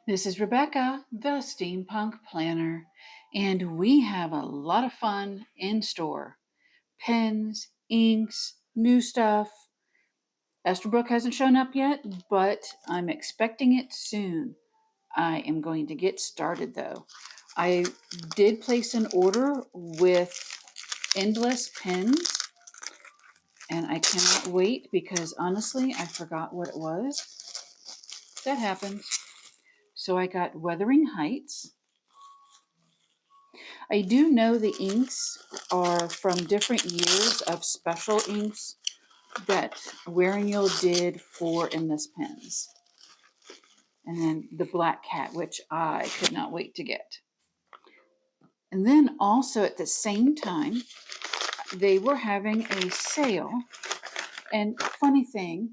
This is Rebecca, the Steampunk Planner, and we have a lot of fun in store. Pens, inks, new stuff. Esterbrook hasn't shown up yet, but I'm expecting it soon. I am going to get started though. I did place an order with Endless Pens, and I cannot wait because honestly, I forgot what it was. That happens. So I got Wuthering Heights. I do know the inks are from different years of special inks that Wearingill did for Endless Pens. And then the Black Cat, which I could not wait to get. And then also at the same time, they were having a sale. And funny thing,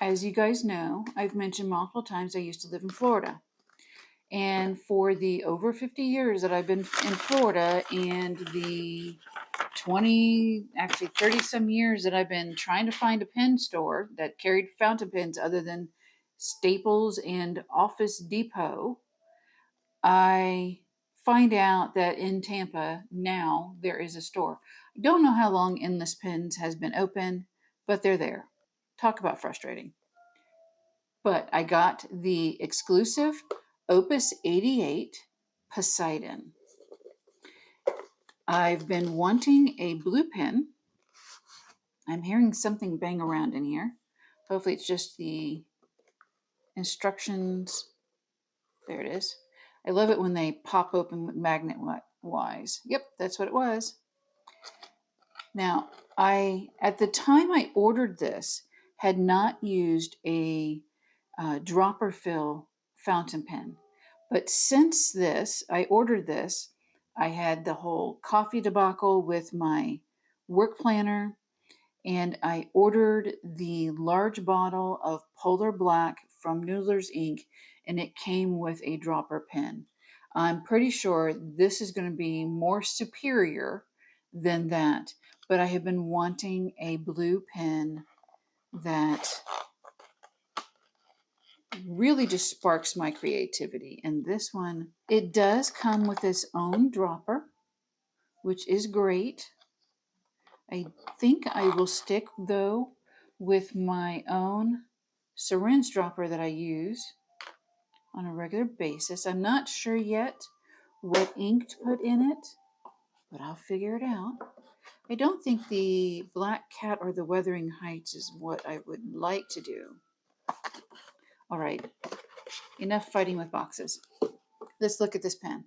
as you guys know, I've mentioned multiple times I used to live in Florida. And for the over 50 years that I've been in Florida and the 30 some years that I've been trying to find a pen store that carried fountain pens other than Staples and Office Depot, I find out that in Tampa now there is a store. I don't know how long Endless Pens has been open, but they're there. Talk about frustrating. But I got the exclusive Opus 88 Poseidon. I've been wanting a blue pen. I'm hearing something bang around in here. Hopefully it's just the instructions. There it is. I love it when they pop open magnet wise. Yep, that's what it was. Now, at the time I ordered this, had not used a dropper fill fountain pen. But since I ordered this, I had the whole coffee debacle with my work planner, and I ordered the large bottle of Polar Black from Noodler's Ink, and it came with a dropper pen. I'm pretty sure this is going to be more superior than that, but I have been wanting a blue pen that really just sparks my creativity. And this one, it does come with its own dropper, which is great. I think I will stick though with my own syringe dropper that I use on a regular basis. I'm not sure yet what ink to put in it, but I'll figure it out. I don't think the Black Cat or the Wuthering Heights is what I would like to do. All right, enough fighting with boxes. Let's look at this pen.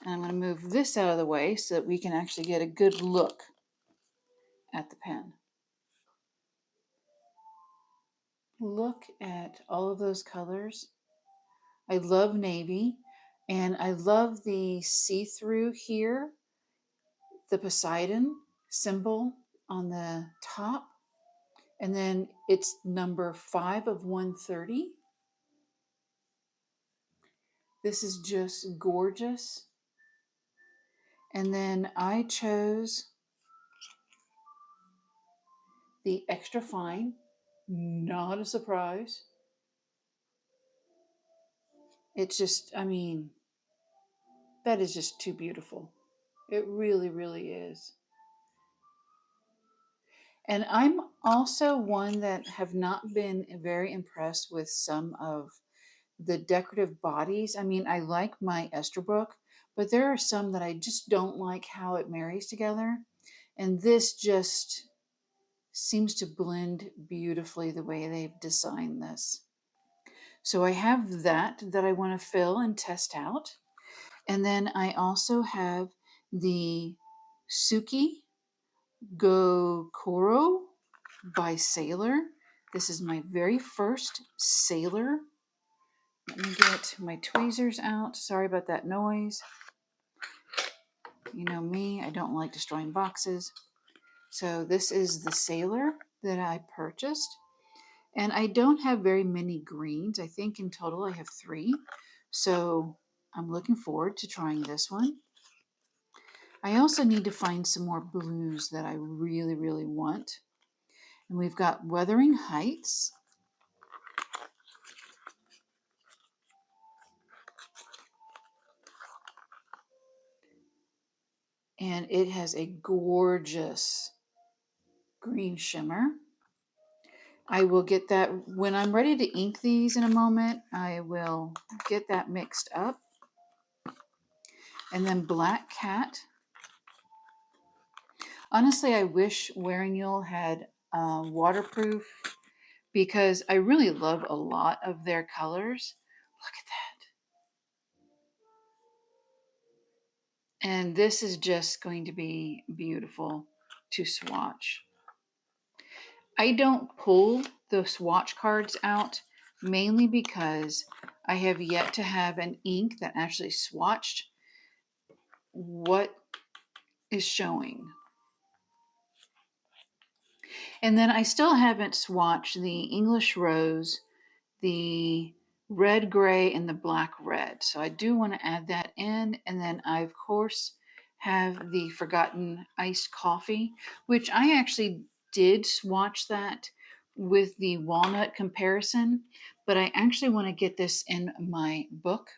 And I'm going to move this out of the way so that we can actually get a good look at the pen. Look at all of those colors. I love navy, and I love the see-through here, the Poseidon symbol on the top, and then it's number 5 of 130. This is just gorgeous. And then I chose the extra fine, not a surprise. It's just, I mean, that is just too beautiful. It really, really is. And I'm also one that have not been very impressed with some of the decorative bodies. I mean, I like my Esterbrook, but there are some that I just don't like how it marries together. And this just seems to blend beautifully the way they've designed this. So I have that I want to fill and test out. And then I also have the Suki Gokoro by Sailor. This is my very first Sailor. Let me get my tweezers out. Sorry about that noise. You know me, I don't like destroying boxes. So this is the Sailor that I purchased. And I don't have very many greens. I think in total I have 3. So I'm looking forward to trying this one. I also need to find some more blues that I really, really want. And we've got Wuthering Heights. and it has a gorgeous green shimmer. I will get that when I'm ready to ink these in a moment. I will get that mixed up. And then Black Cat. Honestly, I wish Wearing You'll had waterproof because I really love a lot of their colors. Look at that. And this is just going to be beautiful to swatch. I don't pull the swatch cards out mainly because I have yet to have an ink that actually swatched what is showing. And then I still haven't swatched the English Rose, the red gray, and the black red. So I do want to add that in. And then I, of course, have the Forgotten Iced Coffee, which I actually did swatch that with the walnut comparison, but I actually want to get this in my book.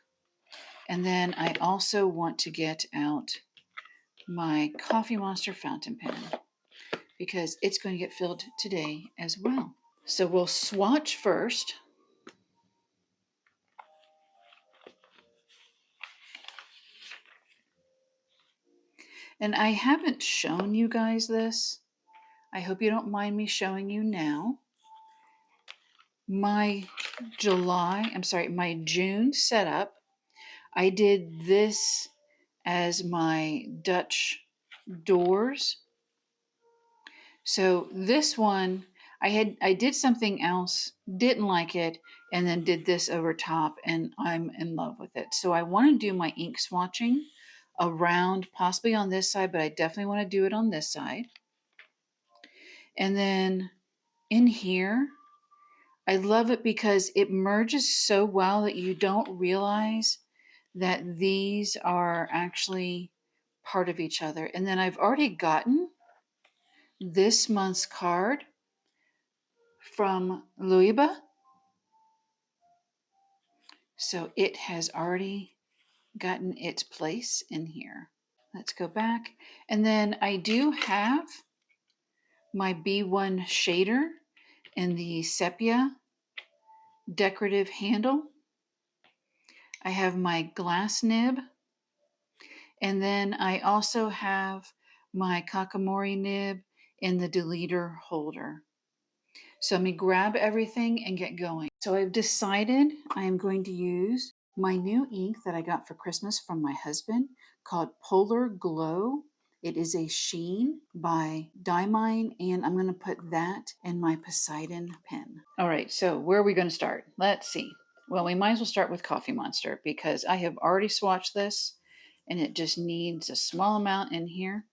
And then I also want to get out my Coffee Monster fountain pen because it's going to get filled today as well. So we'll swatch first. And I haven't shown you guys this. I hope you don't mind me showing you now. My June setup, I did this as my Dutch doors. So this one, I did something else, didn't like it, and then did this over top, and I'm in love with it. So I want to do my ink swatching around, possibly on this side, but I definitely want to do it on this side. And then in here, I love it because it merges so well that you don't realize that these are actually part of each other. And then I've already gotten this month's card from Luiba. So it has already gotten its place in here. Let's go back. And then I do have my B1 shader in the sepia decorative handle. I have my glass nib. And then I also have my Kakimori nib in the deleter holder. So let me grab everything and get going. So I've decided I am going to use my new ink that I got for Christmas from my husband called Polar Glow. It is a sheen by Diamine, and I'm going to put that in my Poseidon pen. All right, so where are we going to start? Let's see. Well, we might as well start with Coffee Monster because I have already swatched this and it just needs a small amount in here.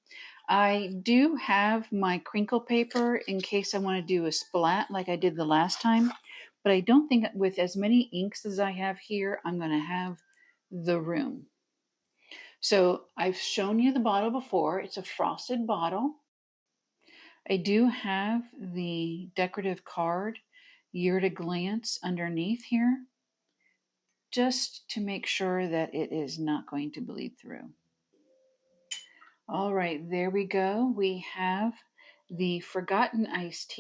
I do have my crinkle paper in case I want to do a splat like I did the last time, but I don't think with as many inks as I have here, I'm going to have the room. So I've shown you the bottle before. It's a frosted bottle. I do have the decorative card year at a glance underneath here, just to make sure that it is not going to bleed through. All right, there we go. We have the Forgotten Iced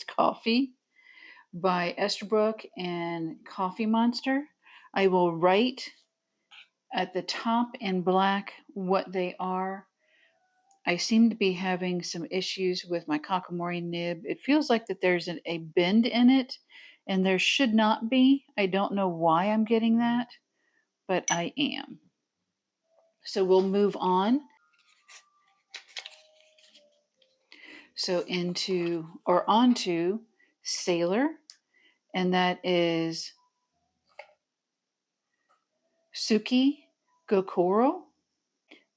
Coffee by Esterbrook and Coffee Monster. I will write at the top in black what they are. I seem to be having some issues with my Kakimori nib. It feels like that there's a bend in it, and there should not be. I don't know why I'm getting that, but I am. So we'll move on. So onto Sailor, and that is Suki Gokoro.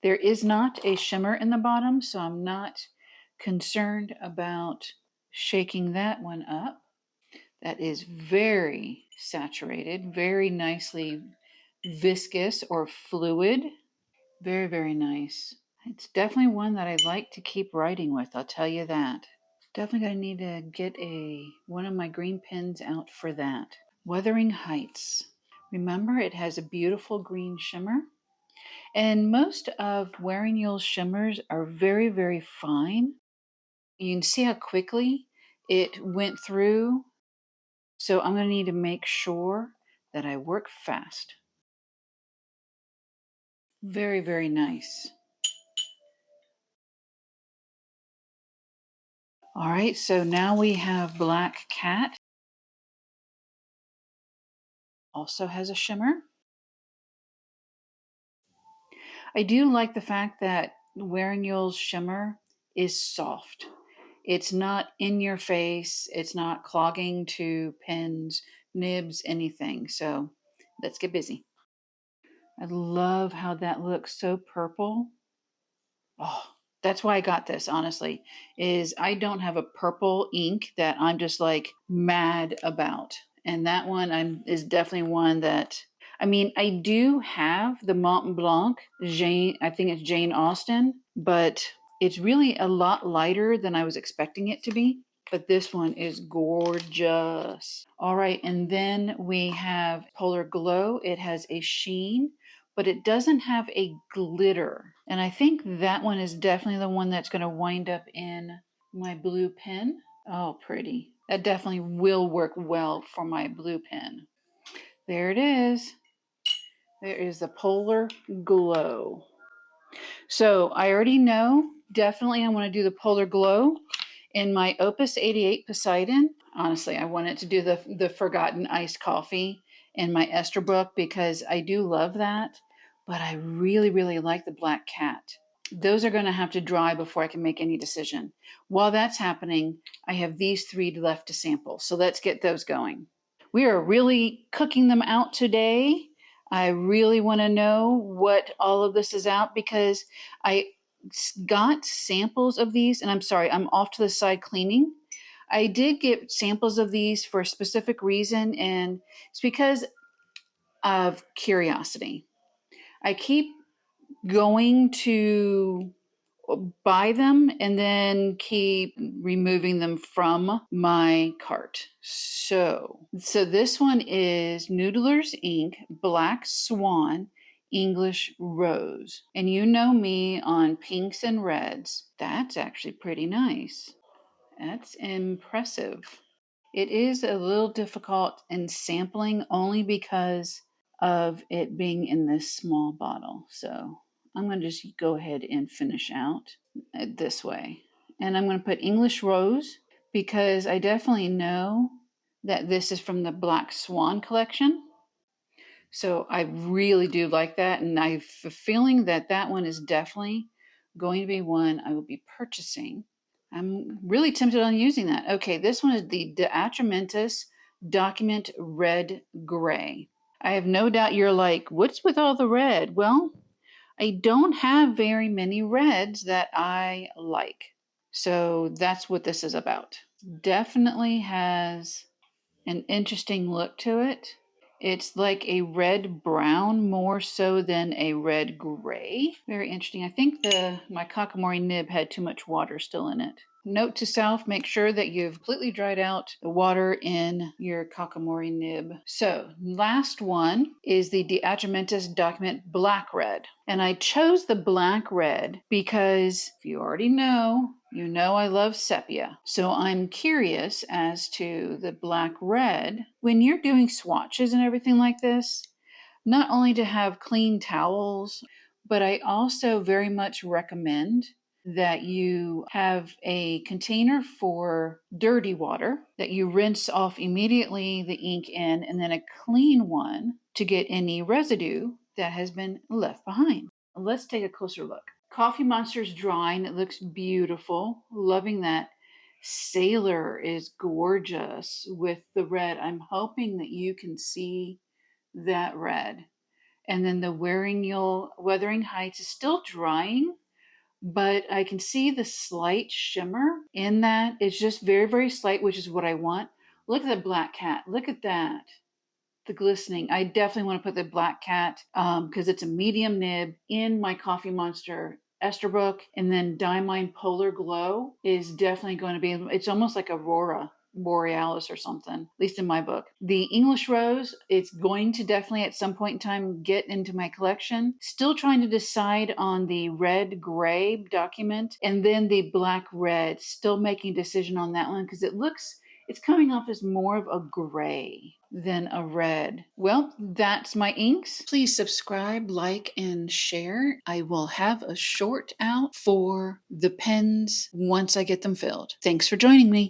There is not a shimmer in the bottom, so I'm not concerned about shaking that one up. That is very saturated, very nicely viscous or fluid. Very, very nice. It's definitely one that I'd like to keep writing with, I'll tell you that. Definitely gonna need to get one of my green pens out for that. Wuthering Heights. Remember, it has a beautiful green shimmer. And most of Wearing You'll shimmers are very, very fine. You can see how quickly it went through. So I'm going to need to make sure that I work fast. Very, very nice. All right, so now we have Black Cat. Also has a shimmer. I do like the fact that Wearing You'll's shimmer is soft. It's not in your face. It's not clogging to pins, nibs, anything. So let's get busy. I love how that looks so purple. Oh, that's why I got this, honestly, is I don't have a purple ink that I'm just like mad about. And that one is definitely one that, I mean, I do have the Mont Blanc Jane, I think it's Jane Austen, but it's really a lot lighter than I was expecting it to be. But this one is gorgeous. All right, and then we have Polar Glow. It has a sheen, but it doesn't have a glitter. And I think that one is definitely the one that's going to wind up in my blue pen. Oh, pretty. That definitely will work well for my blue pen. There it is. There is the Polar Glow. So I already know definitely I want to do the Polar Glow in my Opus 88 Poseidon. Honestly, I wanted to do the Forgotten Iced Coffee in my Esterbrook because I do love that. But I really, really like the Black Cat. Those are going to have to dry before I can make any decision. While that's happening, I have these three left to sample. So let's get those going. We are really cooking them out today. I really want to know what all of this is out because I got samples of these, and I'm sorry, I'm off to the side cleaning. I did get samples of these for a specific reason, and it's because of curiosity. I keep going to buy them and then keep removing them from my cart. So this one is Noodler's Ink Black Swan English Rose. And you know me on pinks and reds. That's actually pretty nice. That's impressive. It is a little difficult in sampling only because of it being in this small bottle. So I'm going to just go ahead and finish out this way. And I'm going to put English Rose because I definitely know that this is from the Black Swan collection. So I really do like that. And I have a feeling that that one is definitely going to be one I will be purchasing. I'm really tempted on using that. Okay, this one is the De Atramentis Document Red Gray. I have no doubt you're like, what's with all the red? Well, I don't have very many reds that I like. So that's what this is about. Definitely has an interesting look to it. It's like a red brown more so than a red gray. Very interesting. I think my Kakimori nib had too much water still in it. Note to self, make sure that you've completely dried out the water in your Kakimori nib. So last one is the De Atramentis Document Black Red. And I chose the black red because if you already know, you know I love sepia. So I'm curious as to the black red. When you're doing swatches and everything like this, not only to have clean towels, but I also very much recommend that you have a container for dirty water that you rinse off immediately the ink in, and then a clean one to get any residue that has been left behind. Let's take a closer look. Coffee Monster's drying. It looks beautiful. Loving that. Sailor is gorgeous with the red. I'm hoping that you can see that red. And then the Wearing You'll Wuthering Heights is still drying, but I can see the slight shimmer in that. It's just very, very slight, which is what I want. Look at the Black Cat. Look at that. The glistening. I definitely want to put the Black Cat because it's a medium nib in my Coffee Monster Esterbrook. And then Diamine Polar Glow is definitely going to be, it's almost like Aurora borealis or something, at least in my book. The English rose, it's going to definitely at some point in time get into my collection. Still trying to decide on the red gray document, and then the black red. Still making a decision on that one because it's coming off as more of a gray than a red. Well, that's my inks. Please subscribe, like, and share. I will have a short out for the pens once I get them filled. Thanks for joining me.